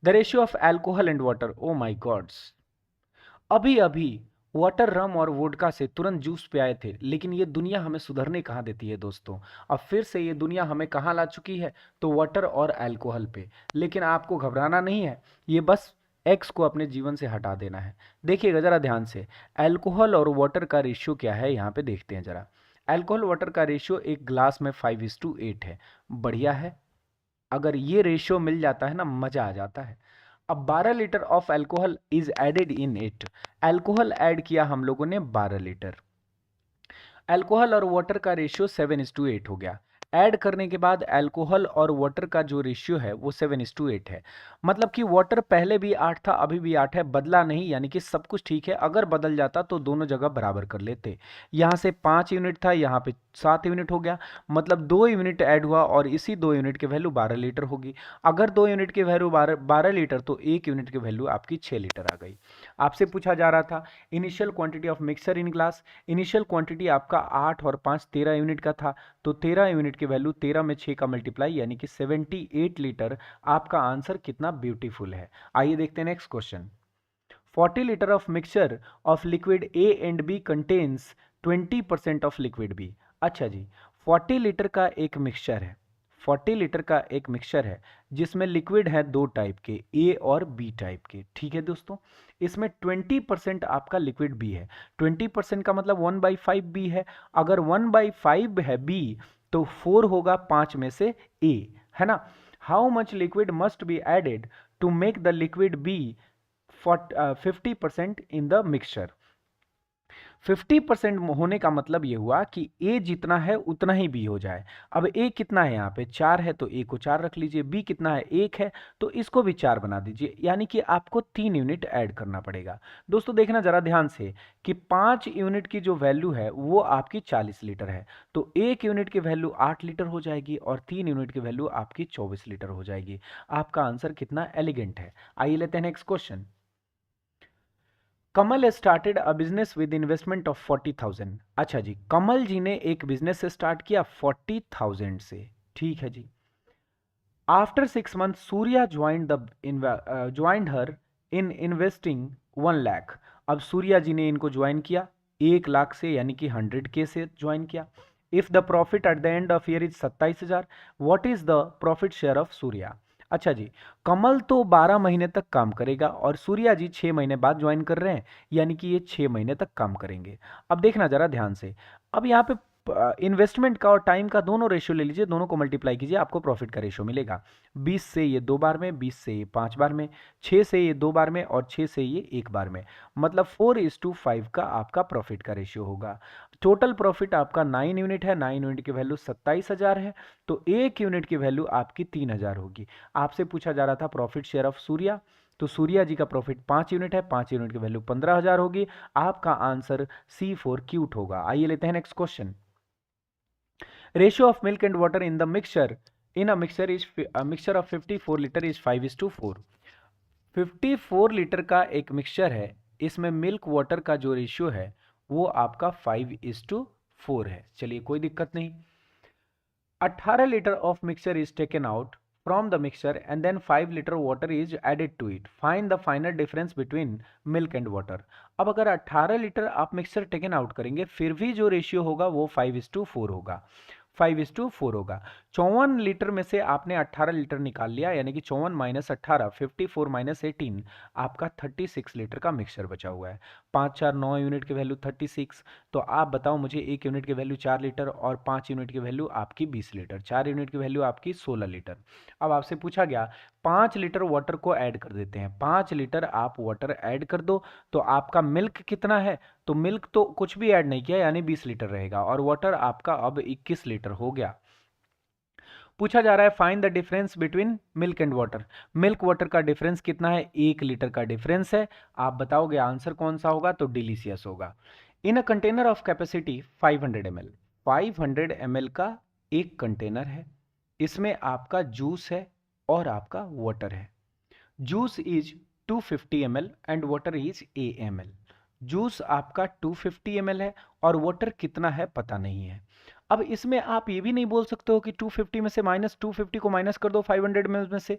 The ratio of alcohol and water, oh my gods. अभी अभी वाटर, रम और वोडका से तुरंत जूस पे आए थे, लेकिन ये दुनिया हमें सुधरने कहाँ देती है दोस्तों। अब फिर से ये दुनिया हमें कहाँ ला चुकी है? तो वाटर और अल्कोहल पे। लेकिन आपको घबराना नहीं है, ये बस एक्स को अपने जीवन से हटा देना है। देखिएगा जरा ध्यान से, अल्कोहल और वाटर का रेशियो क्या है यहाँ पे देखते हैं जरा। अल्कोहल वाटर का रेशियो एक ग्लास में 5:8 है। बढ़िया है, अगर ये रेशियो मिल जाता है ना, मजा आ जाता है। अब 12 litre of alcohol is added in it. Alcohol add किया हम लोगों ने 12 लीटर। अल्कोहल और वाटर का रेशियो 7:8 हो गया। ऐड करने के बाद अल्कोहल और वाटर का जो रेशियो है वो 7:8 है। मतलब कि वाटर पहले भी 8 था, अभी भी 8 है, बदला नहीं, यानी कि सब कुछ ठीक है। अगर बदल जाता तो दोनों जगह बराबर कर लेते। यहाँ से 5 यूनिट था, यहाँ पे 7 यूनिट हो गया। मतलब 2 यूनिट ऐड हुआ और इसी 2 यूनिट की वैल्यू 12 लीटर होगी। अगर 2 यूनिट की वैल्यू 12 लीटर तो 1 यूनिट की वैल्यू आपकी 6 लीटर आ गई। आपसे पूछा जा रहा था initial quantity of mixer in glass. Initial quantity आपका 8 और 5 13 यूनिट का था। तो 13 यूनिट की वैल्यू 13 में 6 का मल्टीप्लाई यानी कि 78 लीटर। आपका आंसर कितना ब्यूटीफुल है। आइए देखते हैं next question. 40 litre of mixture of liquid A and B contains 20% of liquid B. अच्छा जी, 40 लीटर का एक मिक्सचर है, 40 लीटर का एक मिक्सचर है जिसमें लिक्विड है दो टाइप के, ए और बी टाइप के। ठीक है दोस्तों, इसमें 20% आपका लिक्विड बी है। 20% का मतलब 1/5 बी है। अगर 1/5 है बी तो 4 होगा 5 में से ए, है ना। How much liquid must be added to make the liquid B 50% in the mixture. 50% होने का मतलब ये हुआ कि ए जितना है उतना ही बी हो जाए। अब ए कितना है, यहाँ पे 4 है तो ए को 4 रख लीजिए, बी कितना है 1 है तो इसको भी 4 बना दीजिए, यानी कि आपको 3 यूनिट ऐड करना पड़ेगा। दोस्तों देखना जरा ध्यान से कि 5 यूनिट की जो वैल्यू है वो आपकी 40 लीटर है, तो 1 यूनिट की वैल्यू 8 लीटर हो जाएगी और 3 यूनिट की वैल्यू आपकी 24 लीटर हो जाएगी। आपका आंसर कितना एलिगेंट है। आइए लेते हैं next question. Kamal started a business with investment of 40,000। अच्छा जी, कमल जी ने एक बिजनेस स्टार्ट किया 40,000 से, ठीक है जी। After 6 month Surya joined her in investing 1 lakh. अब सूर्या जी ने इनको ज्वाइन किया 1 लाख से, यानी कि 100K से ज्वाइन किया। If the profit eight the end of year is 27,000, what is the profit share of Surya. अच्छा जी, कमल तो 12 महीने तक काम करेगा और सूर्या जी 6 महीने बाद ज्वाइन कर रहे हैं, यानी कि ये 6 महीने तक काम करेंगे। अब देखना जरा ध्यान से, अब यहाँ पे इन्वेस्टमेंट का और टाइम का दोनों रेशियो ले लीजिए, दोनों को मल्टीप्लाई कीजिए, आपको प्रॉफिट का रेशियो मिलेगा। 20 से ये 2 बार में, 20 से ये 5 बार में, 6 से ये 2 बार में और 6 से ये 1 बार में, मतलब 4:5 का आपका प्रॉफिट का रेशियो होगा। टोटल प्रॉफिट आपका 9 यूनिट है, 9 यूनिट की वैल्यू 27,000 है, तो 1 यूनिट की वैल्यू आपकी 3,000 होगी। आपसे पूछा जा रहा था प्रॉफिट शेयर ऑफ सूर्या, तो सूर्या जी का प्रॉफिट 5 यूनिट है, 5 यूनिट की वैल्यू 15,000 होगी। आपका आंसर C4 क्यूट होगा। आइए लेते हैं next question. Ratio of milk and water in the mixture in a mixture is a mixture of 54 liter is 5:4। 54 litre का एक मिक्सचर है, इसमें मिल्क वाटर का जो रेशियो है वो आपका 5:4 है। चलिए कोई दिक्कत नहीं। 18 litre of mixture is taken out from the mixture and then 5 liter water is added to it. Find the final difference between milk and water। अब अगर 18 लीटर आप मिक्सचर टेकन आउट करेंगे फिर भी जो रेशियो होगा वो 5:4 होगा, 5:4 होगा। 54 लीटर में से आपने 18 लीटर निकाल लिया, यानी कि 54 माइनस 18, 54 माइनस 18, आपका 36 लीटर का मिक्सचर बचा हुआ है। 5 4 9 यूनिट की वैल्यू 36, तो आप बताओ मुझे 1 यूनिट की वैल्यू 4 लीटर और 5 यूनिट की वैल्यू आपकी 20 लीटर, 4 यूनिट की वैल्यू आपकी 16 लीटर। अब आपसे पूछा गया 5 लीटर वाटर को ऐड कर देते हैं, 5 लीटर आप वाटर ऐड कर दो, तो आपका मिल्क कितना है, तो मिल्क तो कुछ भी ऐड नहीं किया यानी 20 लीटर रहेगा और वाटर आपका अब 21 लीटर हो गया। पूछा जा रहा है find the difference between milk and water. Milk water का डिफरेंस कितना है, 1 लीटर का डिफरेंस है। आप बताओगे आंसर कौन सा होगा, तो डिलीशियस होगा। In a container of capacity 500 ml, 500 ml का एक कंटेनर है, इसमें आपका जूस है और आपका वाटर है। Juice is 250 ml and water is AML। Juice आपका 250 ml है और वाटर कितना है पता नहीं है। अब इसमें आप ये भी नहीं बोल सकते हो कि 250 में से माइनस 250 को माइनस कर दो 500 ml में से,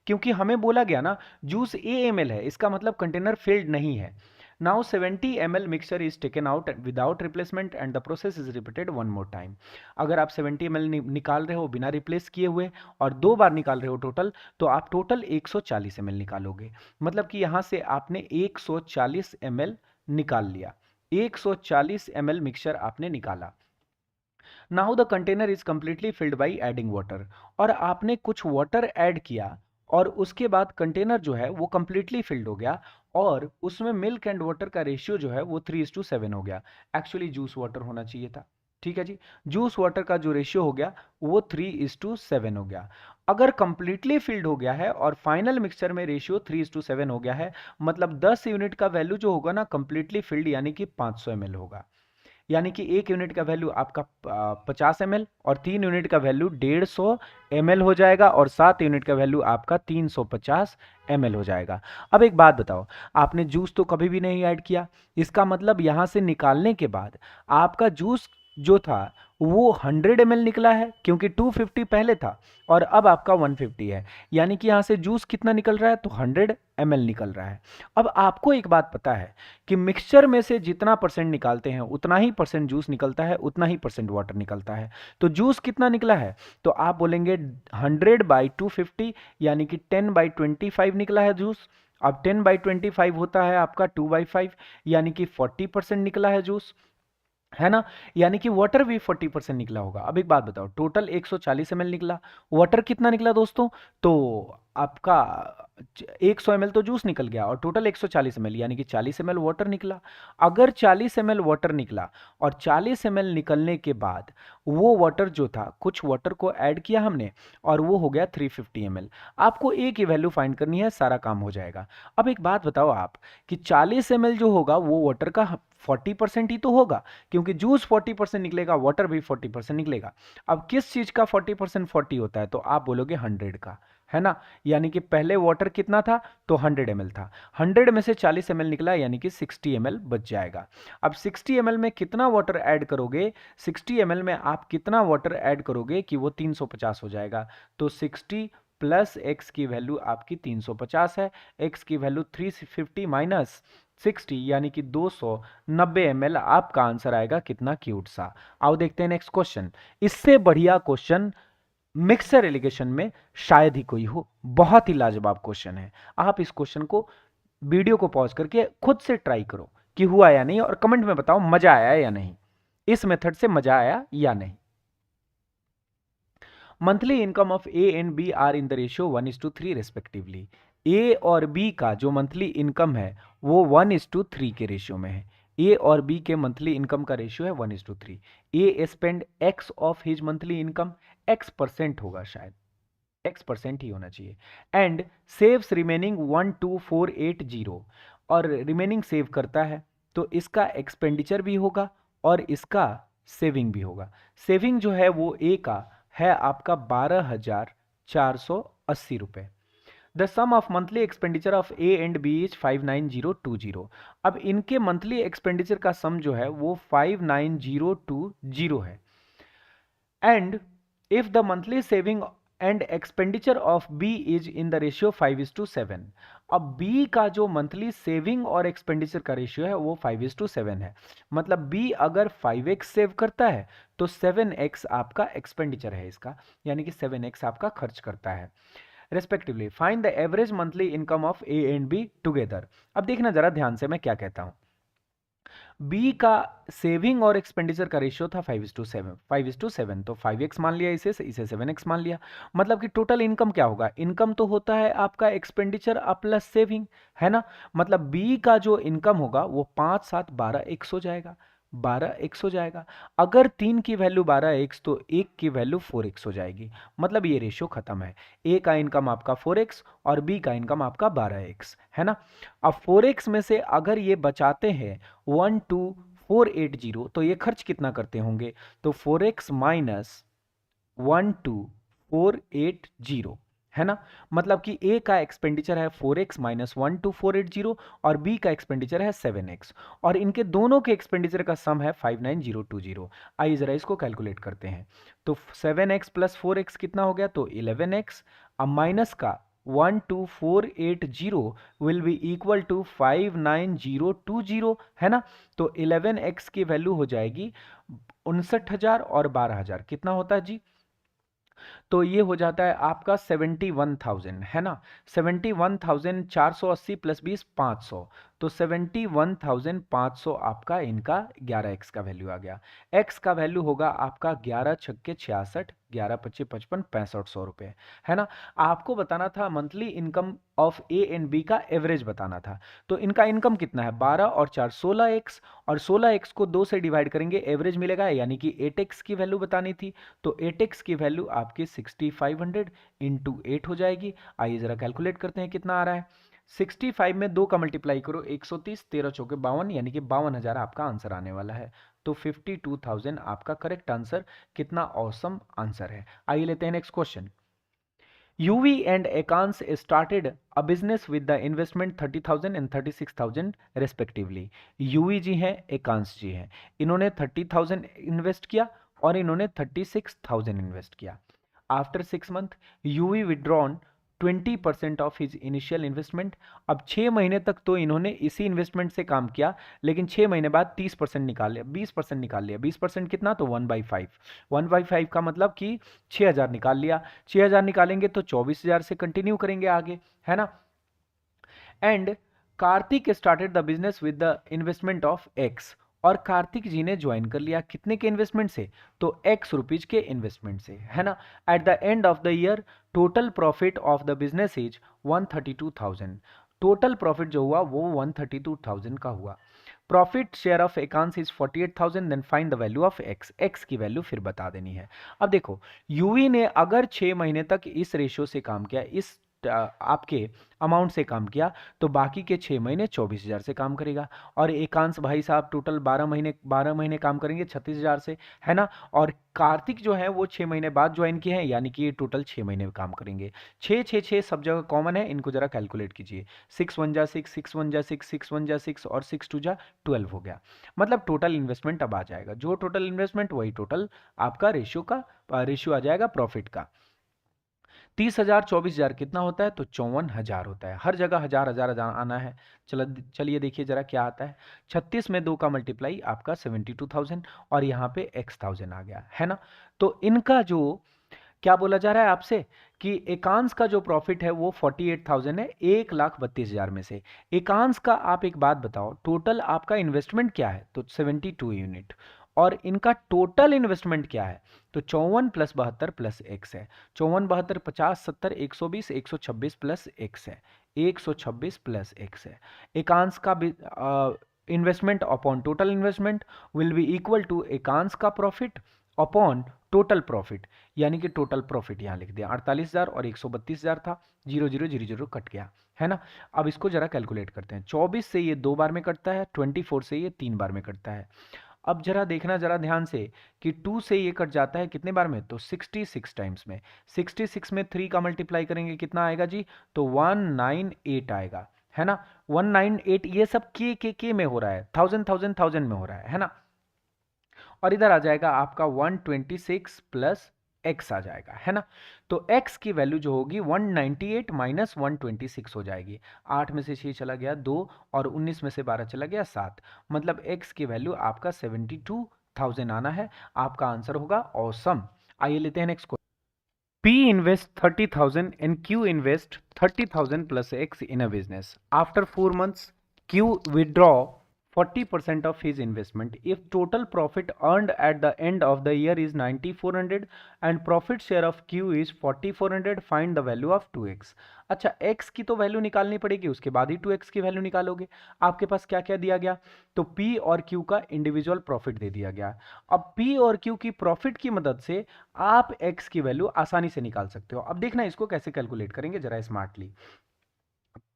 क्योंकि हमें बोला गया ना जूस AML है, इसका मतलब कंटेनर फिल्ड नहीं है। Now 70 ml mixture is taken out without replacement and the process is repeated 1 more time. अगर आप 70 ml निकाल रहे हो बिना रिप्लेस किए हुए और 2 बार निकाल रहे हो टोटल, तो आप टोटल 140 ml निकालोगे, मतलब कि यहाँ से आपने 140 ml निकाल लिया, 140 ml मिक्सचर आपने निकाला। Now the container is completely filled by adding water, और आपने कुछ वाटर ऐड किया और उसके बाद कंटेनर जो है वो कंप्लीटली फिल्ड हो गया और उसमें मिल्क एंड वाटर का रेशियो जो है वो 3:7 हो गया। एक्चुअली जूस वाटर होना चाहिए था, ठीक है जी। जूस वाटर का जो रेशियो हो गया वो 3:7 हो गया। अगर कंप्लीटली फिल्ड हो गया है और फाइनल मिक्सचर में रेशियो 3:7 हो गया है, मतलब 10 यूनिट का वैल्यू जो होगा ना कंप्लीटली फिल्ड यानी कि 500 ml होगा, यानी कि 1 यूनिट का वैल्यू आपका 50 ml और 3 यूनिट का वैल्यू 150 ml हो जाएगा और 7 यूनिट का वैल्यू आपका 350 ml हो जाएगा। अब एक बात बताओ, आपने जूस तो कभी भी नहीं ऐड किया, इसका मतलब यहाँ से निकालने के बाद आपका जूस जो था वो 100 ml निकला है, क्योंकि 250 पहले था और अब आपका 150 है, यानी कि यहाँ से जूस कितना निकल रहा है, तो 100 ml निकल रहा है। अब आपको एक बात पता है कि मिक्सचर में से जितना परसेंट निकालते हैं उतना ही परसेंट जूस निकलता है, उतना ही परसेंट वाटर निकलता है। तो जूस कितना निकला है, तो आप बोलेंगे 100/250 यानी कि 10/25 निकला है जूस। अब 10/25 होता है आपका 2/5 यानी कि 40% निकला है जूस। है ना, यानी कि वाटर भी 40% निकला होगा। अब एक बात बताओ, टोटल 140 ml निकला, वाटर कितना निकला दोस्तों? तो आपका 100 ml तो जूस निकल गया और टोटल 140 ml यानी कि 40 ml वाटर निकला। अगर 40 ml वाटर निकला और 40 ml निकलने के बाद वो वाटर जो था, कुछ वाटर को ऐड किया हमने और वो हो गया 350 ml। आपको एक ही वैल्यू फाइंड करनी है, सारा काम हो जाएगा। अब एक बात बताओ आप कि 40 ml जो होगा वो वाटर का 40% ही तो होगा, क्योंकि जूस 40% निकलेगा, वाटर भी 40% निकलेगा। अब किस चीज का 40% 40 होता है? तो आप बोलोगे 100 का, है ना। यानी कि पहले वाटर कितना था? तो 100 ml था, 100 में से 40 ml निकला यानी कि 60 ml बच जाएगा। अब 60 ml में कितना वाटर ऐड करोगे? 60 ml में आप कितना वाटर ऐड करोगे कि वो 350 हो जाएगा? तो 60 प्लस एक्स की वैल्यू आपकी 350 है, एक्स की वैल्यू 350 माइनस 60 यानी कि 290 ml आपका आंसर आएगा। कितना क्यूट सा। आओ देखते हैं नेक्स्ट क्वेश्चन। इससे बढ़िया क्वेश्चन मिक्सर एलिगेशन में शायद ही कोई हो। बहुत ही लाजवाब क्वेश्चन है। आप इस क्वेश्चन को वीडियो को पॉज करके खुद से ट्राई करो कि हुआ या नहीं, और कमेंट में बताओ मजा आया या नहीं, इस मेथड से मजा आया या नहीं। Monthly income of A and B are in the ratio 1:3 respectively. A और बी का जो मंथली इनकम है वो 1:3 के रेशियो में है। ए और बी के मंथली इनकम का रेशियो है 1:3। A spend X of his monthly income, X percent होगा शायद, एक्स परसेंट ही होना चाहिए, एंड सेव्स रिमेनिंग 12480, और रिमेनिंग सेव करता है तो इसका एक्सपेंडिचर भी होगा और इसका सेविंग भी होगा। सेविंग जो है वो ए का है आपका 12,480 रुपए। The sum of monthly expenditure of A and B is 59020। अब इनके मंथली एक्सपेंडिचर का सम जो है वो 59020 है। And if the monthly saving and expenditure of B is in the ratio 5:7। अब बी का जो मंथली सेविंग और एक्सपेंडिचर का रेशियो है वो 5:7 है। मतलब बी अगर 5x सेव करता है तो 7x आपका एक्सपेंडिचर है इसका, यानी कि 7x आपका खर्च करता है। Respectively find the average monthly income of A and be together. अब देखना जरा ध्यान से मैं क्या कहता हूं। बी का सेविंग और एक्सपेंडिचर का रेशियो था 5:7 तो 5x मान लिया, इसे 7x मान लिया। मतलब कि टोटल इनकम क्या होगा? इनकम तो होता है आपका एक्सपेंडिचर प्लस सेविंग, है ना। मतलब बी का जो इनकम होगा वो 5 7 12x हो जाएगा, 12x हो जाएगा। अगर 3 की वैल्यू 12x तो 1 की वैल्यू 4x हो जाएगी। मतलब ये रेशियो खत्म है। ए का इनकम आपका 4x और बी का इनकम आपका 12x, है ना। अब 4x में से अगर ये बचाते हैं 12480 तो ये खर्च कितना करते होंगे? तो 4x माइनस 12480, है ना। मतलब कि ए का एक्सपेंडिचर है 4x माइनस 12480 और बी का एक्सपेंडिचर है 7x, और इनके दोनों के एक्सपेंडिचर का सम है 59020। आइए जरा इसको कैलकुलेट करते हैं। तो 7x प्लस 4x कितना हो गया? तो 11x। अब माइनस का 12480 विल बी इक्वल टू 59020, है ना। तो 11x की वैल्यू हो जाएगी 59,000 और 12,000 कितना होता है जी? तो ये हो जाता है आपका 71,000, है ना। 71,480 प्लस 20 500, तो 71,500 आपका इनका 11x का वैल्यू आ गया। x का वैल्यू होगा आपका 11 छक्के 66, 11 पच्चीस 55, 6500 रुपये, है ना। आपको बताना था monthly income of A and B का एवरेज बताना था। तो इनका इनकम कितना है? 12 और 4 16x, और 16x को 2 से डिवाइड करेंगे एवरेज मिलेगा, यानी कि 8x की वैल्यू बतानी थी। तो 8x की वैल्यू आपकी 6500 इंटू 8 हो जाएगी। आइए जरा कैलकुलेट करते हैं कितना आ रहा है। 65 में 2 का मल्टीप्लाई करो 130, 13 चौके 52, यानी कि 52,000 आपका आंसर आने वाला है। तो 52,000 आपका करेक्ट आंसर। कितना औसम आंसर है। आइए लेते हैं next question. UV and Ekans started a business with the investment 30,000 and 36,000 respectively. UV जी हैं, एकांश जी हैं, इन्होंने 30,000 इन्वेस्ट किया और इन्होंने 36,000 इन्वेस्ट किया। After 6 month UV withdrawn 20% of his initial investment. अब 6 महीने तक तो इन्होंने इसी इन्वेस्टमेंट से काम किया, लेकिन 6 महीने बाद 30% निकाल लिया, 20% निकाल लिया। 20% कितना? तो 1/5। 1/5 का मतलब कि 6,000 निकाल लिया। 6,000 निकालेंगे तो 24,000 से कंटिन्यू करेंगे आगे, है ना। And Kartik started the business with the investment of x. और कार्तिक जी ने ज्वाइन कर लिया कितने के इन्वेस्टमेंट से, तो एक्स रुपीज के इन्वेस्टमेंट से, है ना। At the end of the year total profit of the business is 132,000। Total profit जो हुआ वो 132,000 का हुआ। Profit share of Ekansh is 48,000। Then find the value of X, X की वैल्यू फिर बता देनी है। अब देखो यूवी ने अगर 6 महीने तक इस रेशियो से काम किया, इस आपके अमाउंट से काम किया, तो बाकी के 6 महीने 24,000 से काम करेगा। और एकांश भाई साहब टोटल 12 महीने काम करेंगे 36,000 से, है ना। और कार्तिक जो है वो 6 महीने बाद ज्वाइन किए हैं, यानी कि ये टोटल 6 महीने में काम करेंगे। 6 6 6 सब जगह कॉमन है, इनको जरा कैलकुलेट कीजिए। 6 1 जा 6, 6 1 जा 6, 6 1 जा 6 और 6 2 जा 12 हो गया। मतलब टोटल इन्वेस्टमेंट अब आ जाएगा, जो टोटल इन्वेस्टमेंट वही टोटल आपका रेशियो आ जाएगा प्रॉफिट का। 30,000 24,000 कितना होता है, तो 54,000 होता है। हर जगह हजार हजार हजार आना है। चलिए देखिए जरा क्या आता है। 36 में 2 का मल्टीप्लाई आपका 72,000 और यहाँ पे x 1000 आ गया, है ना। तो इनका जो क्या बोला जा रहा है आपसे कि एकांश का जो प्रॉफिट है वो 48,000 है 1,32,000 में से। एकांश का आप एक बात बताओ, टोटल आपका इन्वेस्टमेंट क्या है, तो 72 यूनिट। और इनका टोटल इन्वेस्टमेंट क्या है, तो 54 प्लस 72 प्लस एक्स है। 54 72 50 70 120 126 प्लस एक्स है। 126 प्लस एक्स है। एकांश का investment upon total investment will be equal to Ekansh का प्रॉफिट अपॉन टोटल प्रॉफिट, यानी कि टोटल प्रॉफिट यहां लिख दिया 48,000 और 132,000 था, 0 0 0 0 कट गया, है ना। अब इसको जरा कैलकुलेट करते हैं। 24 से ये 2 बार में कटता है, 24 से ये 3 बार में कटता है। अब जरा देखना जरा ध्यान से कि 2 से ये कट जाता है कितने बार में, तो 66 टाइम्स में। 66 में 3 का मल्टीप्लाई करेंगे कितना आएगा जी, तो 198 आएगा, है ना। 198 ये सब के में हो रहा है, 1000 में हो रहा है ना। और इधर आ जाएगा आपका 126 प्लस एक्स आ जाएगा, है ना। तो x की वैल्यू जो होगी 198 माइनस 126 हो जाएगी। 8 में से 6 चला गया 2 और 19 में से 12 चला गया 7। मतलब x की वैल्यू आपका 72,000 आना है। आपका आंसर होगा ऑसम। आइए लेते हैं next question. P invest 30,000 and Q invest 30,000 plus X in a business. After 4 months, Q withdraw 40% of his investment. If total profit earned at the end of the year is 9,400 and profit share of Q is 4,400, find the value of 2x. अच्छा x की तो वैल्यू निकालनी पड़ेगी, उसके बाद ही 2x की वैल्यू निकालोगे। आपके पास क्या क्या दिया गया, तो P और Q का इंडिविजुअल प्रॉफिट दे दिया गया। अब P और Q की प्रॉफिट की मदद से आप x की वैल्यू आसानी से निकाल सकते हो। अब देखना इसको कैसे कैलकुलेट करेंगे जरा स्मार्टली।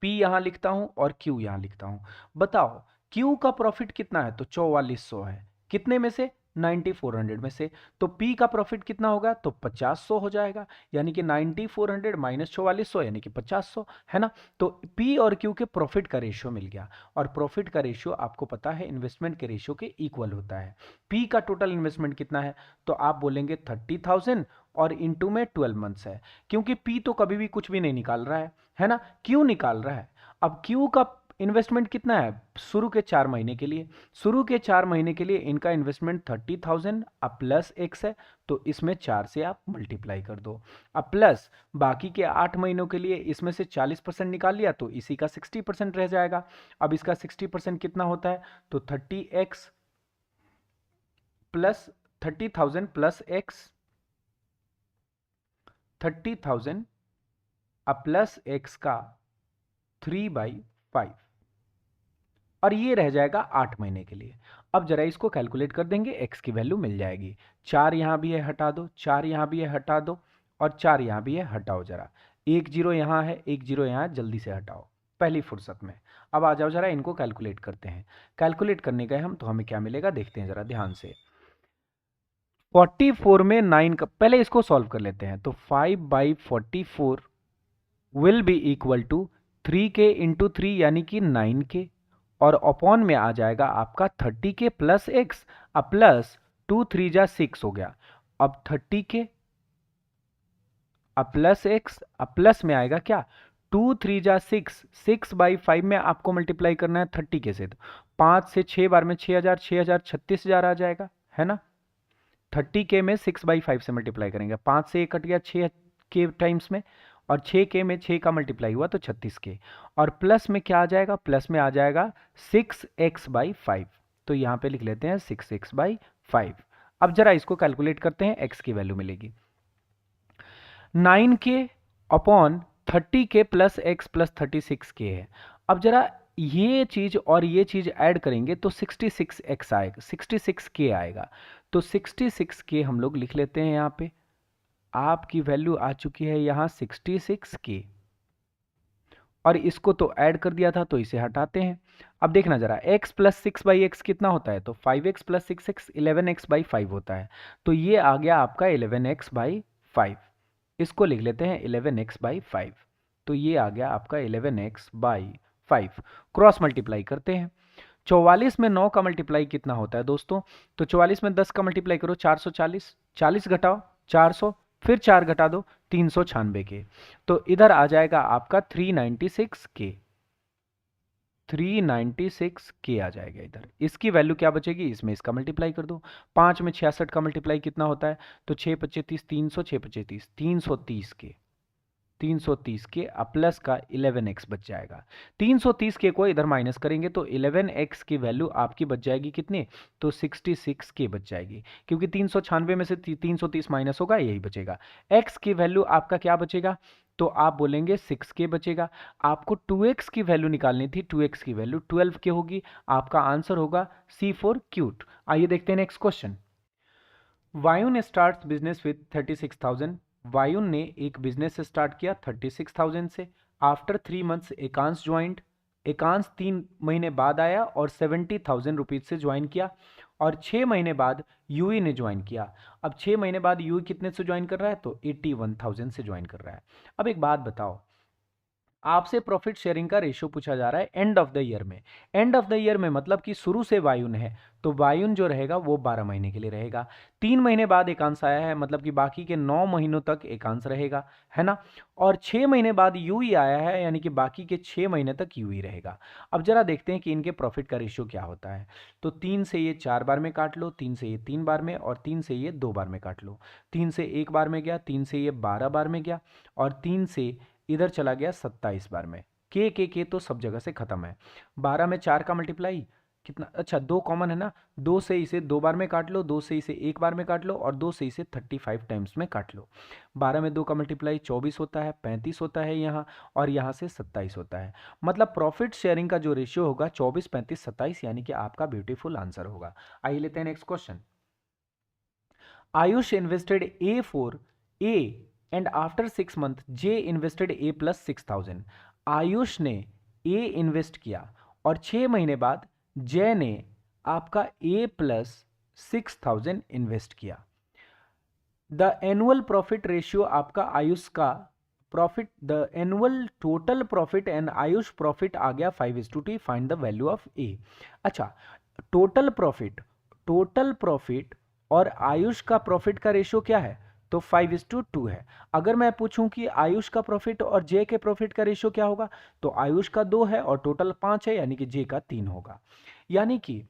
P यहां लिखता हूं और Q यहां लिखता हूं। बताओ Q का प्रॉफिट कितना है, तो 4400 है। कितने में से, 9400 में से। तो P का प्रॉफिट कितना होगा, तो 50 हो जाएगा। यानी कि 9400 माइनस 4400 यानी कि 50, है ना। तो P और Q के प्रॉफिट का रेशियो मिल गया। और प्रॉफिट का रेशियो आपको पता है इन्वेस्टमेंट के रेशियो के इक्वल होता है। P का टोटल इन्वेस्टमेंट कितना है, तो आप बोलेंगे 30,000 और इंटू में 12 मंथ्स है, क्योंकि P तो कभी भी कुछ भी नहीं निकाल रहा है ना। Q निकाल रहा है। अब Q का इन्वेस्टमेंट कितना है, शुरू के 4 महीने के लिए। शुरू के 4 महीने के लिए इनका इन्वेस्टमेंट 30,000 अब प्लस एक्स है, तो इसमें 4 से आप मल्टीप्लाई कर दो। अब प्लस बाकी के 8 महीनों के लिए इसमें से 40% निकाल लिया, तो इसी का 60% रह जाएगा। अब इसका 60% कितना होता है, तो 30x प्लस 30,000 प्लस एक्स, 30,000 अब प्लस एक्स का 3/5 और ये रह जाएगा 8 महीने के लिए। अब जरा इसको कैलकुलेट कर देंगे, x की वैल्यू मिल जाएगी। 4 यहां भी है हटा दो, 4 यहां भी है हटा दो और 4 यहां भी है हटाओ जरा। 1 0 यहां है, 1 0 यहां, जल्दी से हटाओ पहली फुर्सत में। अब आ जाओ जरा इनको कैलकुलेट करते हैं। कैलकुलेट करने गए हम तो हमें क्या मिलेगा देखते हैं जरा ध्यान से। 44 में 9 का, पहले इसको सॉल्व कर लेते हैं। तो 5/44 विल बी इक्वल टू 3 के इंटू 3 यानी कि 9 के, और अपॉन में आ जाएगा आपका 30 के प्लस एक्स। अब प्लस 2 3 जा 6 हो गया। अब 30 के अब प्लस एक्स, अब प्लस में आएगा क्या, 2 3 जा 6, 6/5 में आपको मल्टीप्लाई करना है 30 के से। तो 5 से 6 बार में 6,000, 6,000 36,000 आ जाएगा, है ना। 30 के में 6/5 से मल्टीप्लाई करेंगे, 5 से 1 कट गया 6 के टाइम्स में, और 6 के में 6 का मल्टीप्लाई हुआ तो 36 के। और प्लस में क्या आ जाएगा, प्लस में आ जाएगा 6x/5, तो यहाँ पे लिख लेते हैं 6x/5। अब जरा इसको कैलकुलेट करते हैं, x की वैल्यू मिलेगी 9k upon 30k plus x plus 36k है। अब जरा ये चीज और ये चीज ऐड करेंगे तो 66x आएगा, 66k आएगा। तो 66k हम लोग लिख लेते हैं यहाँ पे। आपकी वैल्यू आ चुकी है यहाँ 66k, और इसको तो ऐड कर दिया था तो इसे हटाते हैं। अब देखना जरा, x प्लस 6/x कितना होता है, तो 5x प्लस 6x 11x/5 होता है। तो ये आ गया आपका 11x/5। इसको लिख लेते हैं 11x/5। तो ये आ गया आपका 11x/5। क्रॉस मल्टीप्लाई करते हैं। 44 में 9 का मल्टीप्लाई कितना होता है दोस्तों, तो 44 में 10 का मल्टीप्लाई करो 440, 40 घटाओ 400, फिर 4 घटा दो 396 के। तो इधर आ जाएगा आपका 396 के, 396 के आ जाएगा इधर। इसकी वैल्यू क्या बचेगी, इसमें इसका मल्टीप्लाई कर दो। 5 में 66 का मल्टीप्लाई कितना होता है, तो 6 पच्चे 30, 300, 6 पच्चे 30, 330 के, 330 के प्लस का 11x बच जाएगा। 330 के को इधर माइनस करेंगे तो 11x की वैल्यू आपकी बच जाएगी कितने, तो 66 के बच जाएगी, क्योंकि 396 में से 330 माइनस होगा, यही बचेगा। x की वैल्यू आपका क्या बचेगा, तो आप बोलेंगे 6k बचेगा। आपको 2x की वैल्यू निकालनी थी, 2x की वैल्यू 12k होगी। आपका आंसर होगा C फॉर क्यूट। आइए देखते हैं next question. Vayun start business with 36,000। Vayun ने एक बिजनेस स्टार्ट किया 36,000 से। After 3 months Ekansh joined, Ekansh 3 महीने बाद आया और 70,000 रुपीज से ज्वाइन किया। और 6 महीने बाद यूई ने ज्वाइन किया। अब 6 महीने बाद यूई कितने से ज्वाइन कर रहा है, तो 81,000 से ज्वाइन कर रहा है। अब एक बात बताओ, आपसे प्रॉफिट शेयरिंग का रेशियो पूछा जा रहा है एंड ऑफ द ईयर में। एंड ऑफ द ईयर में मतलब कि शुरू से वायुन है, तो वायुन जो रहेगा वो 12 महीने के लिए रहेगा। 3 महीने बाद एकांश आया है, मतलब कि बाकी के 9 महीनों तक एकांश रहेगा, है ना। और 6 महीने बाद यूई आया है, यानी कि बाकी के 6 महीने तक यूई रहेगा। अब जरा देखते हैं कि इनके प्रॉफिट का रेशियो क्या होता है। तो 3 से ये 4 बार में काट लो, 3 से ये 3 बार में, और 3 से ये 2 बार में काट लो। 3 से 1 बार में गया, 3 से ये 12 बार में गया, और 3 से इधर चला गया 27 बार में। के तो सब जगह से खत्म है। 12 में 4 का मल्टीप्लाई कितना, अच्छा 2 कॉमन है ना, 2 से इसे 2 बार में काट लो, 2 से इसे 1 बार में काट लो, और 2 से इसे 35 टाइम्स में काट लो। 12 में 2 का मल्टीप्लाई 24 होता है, 35 होता है यहाँ, और यहाँ से 27 होता है। मतलब प्रॉफिट शेयरिंग का जो रेशियो होगा 24, 35, 27, यानी कि आपका ब्यूटीफुल आंसर होगा। आइए लेते हैं next question. Ayush invested A for A and after 6 month J invested A plus 6,000। Ayush ने A इन्वेस्ट किया और 6 महीने बाद जय ने आपका A प्लस 6,000 इन्वेस्ट किया। द एनुअल प्रॉफिट रेशियो आपका आयुष का profit, the annual total profit and Ayush profit आ गया 5:2। Find the value of A। अच्छा, टोटल प्रॉफिट और आयुष का प्रॉफिट का रेशियो क्या है, तो 5:2 है। अगर मैं पूछूं कि आयुष का प्रॉफिट और जे के प्रॉफिट का रेशियो क्या होगा, तो आयुष का 2 है और टोटल 5 है, यानी कि जे का 3 होगा। यानी कि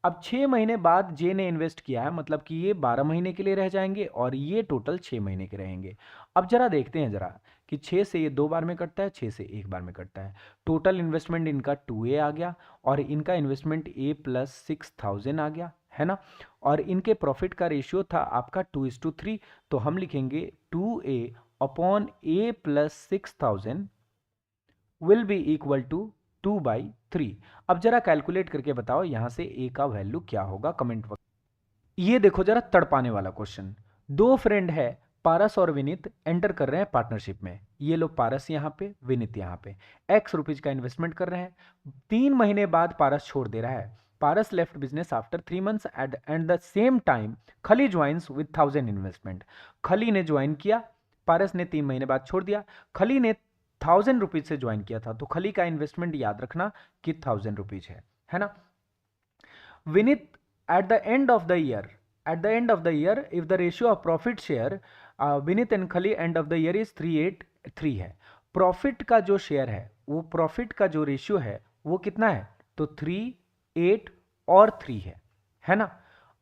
अब 6 महीने बाद जे ने इन्वेस्ट किया है, मतलब कि ये 12 महीने के लिए रह जाएंगे और ये टोटल 6 महीने के रहेंगे। अब जरा देखते हैं जरा कि 6 से ये 2 बार में कटता है, 6 से 1 बार में कटता है। टोटल इन्वेस्टमेंट इनका 2A आ गया, और इनका इन्वेस्टमेंट A प्लस 6,000 आ गया, है ना। और इनके प्रॉफिट का रेशियो था आपका 2:3, तो हम लिखेंगे 2A upon A plus 6,000 will be equal to 2/3। अब जरा कैलकुलेट करके बताओ यहां से A का वैल्यू क्या होगा, कमेंट वक्त। ये देखो जरा तड़पाने वाला क्वेश्चन। 2 फ्रेंड है, पारस और विनीत एंटर कर रहे हैं पार्टनरशिप में। ये लोग पारस यहाँ पे, विनीत यहाँ पे X रुपीज का इन्वेस्टमेंट कर रहे हैं। 3 महीने बाद पारस छोड़ दे रहा है। Paras left business after 3 months and the same time Khali joins with 1,000 investment. Khali ने ज्वाइन किया, पारस ने 3 महीने बाद छोड़ दिया। खली ने 1,000 रुपीज से ज्वाइन किया था, तो खली का इन्वेस्टमेंट याद रखना कि 1,000 रुपीज है ना। Vineet at the end of the year if the ratio of profit share Vinith and Khali end of the year is 3:8:3 है। प्रॉफिट का जो शेयर है, वो प्रॉफिट का जो रेशियो है वो कितना है, तो 3, 8 और 3 है ना।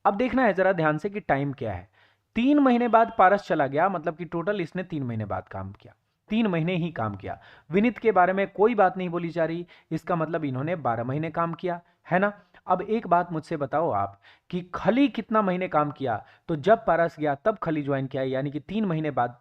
अब देखना है जरा ध्यान से कि टाइम क्या है। 3 महीने बाद पारस चला गया, मतलब कि टोटल इसने 3 महीने बाद काम किया। 3 महीने ही काम किया। विनीत के बारे में कोई बात नहीं बोली जा रही, इसका मतलब इन्होंने 12 महीने काम किया, है ना। अब एक बात मुझसे बताओ आप कि खली कितना महीने काम किया, तो जब पारस गया तब खली ज्वाइन किया, यानी कि 3 महीने बाद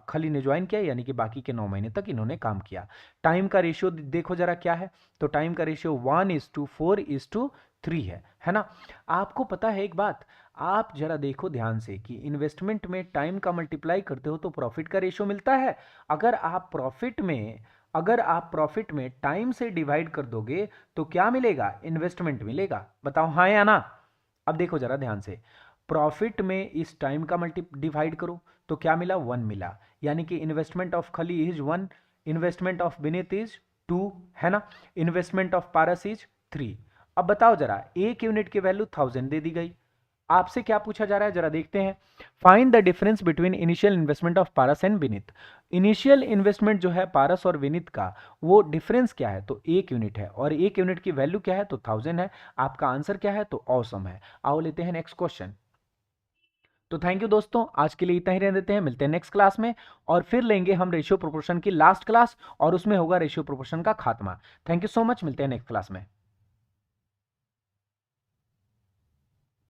खली ने ज्वाइन किया, यानी कि बाकी के 9 महीने तक इन्होंने काम किया। टाइम का रेशियो देखो जरा क्या है, तो टाइम का रेशियो 1:4:3 है ना। आपको पता है एक बात, आप जरा देखो ध्यान से कि इन्वेस्टमेंट में टाइम का मल्टीप्लाई करते हो तो प्रॉफिट का रेशियो मिलता है। अगर आप प्रॉफिट में टाइम से डिवाइड कर दोगे तो क्या मिलेगा, इन्वेस्टमेंट मिलेगा। बताओ हाँ या ना। अब देखो जरा ध्यान से, प्रॉफिट में इस टाइम का मल्टी डिवाइड करो तो क्या मिला, 1 मिला, यानी कि इन्वेस्टमेंट ऑफ खली is 1, investment of Vineet is 2, है ना, इन्वेस्टमेंट ऑफ पारस इज 3। अब बताओ जरा, एक यूनिट की वैल्यू 1000 दे दी गई, आपसे क्या पूछा जा रहा है जरा देखते हैं। Find the difference between initial investment of Paras and Vineet. Initial investment जो है पारस और विनीत का, वो डिफरेंस क्या है, तो 1 यूनिट है, और 1 यूनिट की वैल्यू क्या है, तो 1000 है। आपका आंसर क्या है, तो ऑसम है। आओ लेते हैं नेक्स्ट क्वेश्चन। तो थैंक यू दोस्तों, आज के लिए इतना ही रहने देते हैं, मिलते हैं नेक्स्ट क्लास में, और फिर लेंगे हम रेशियो प्रोपोर्शन की लास्ट क्लास, और उसमें होगा रेशियो प्रोपोर्शन का खात्मा। थैंक यू सो मच, मिलते हैं नेक्स्ट क्लास में।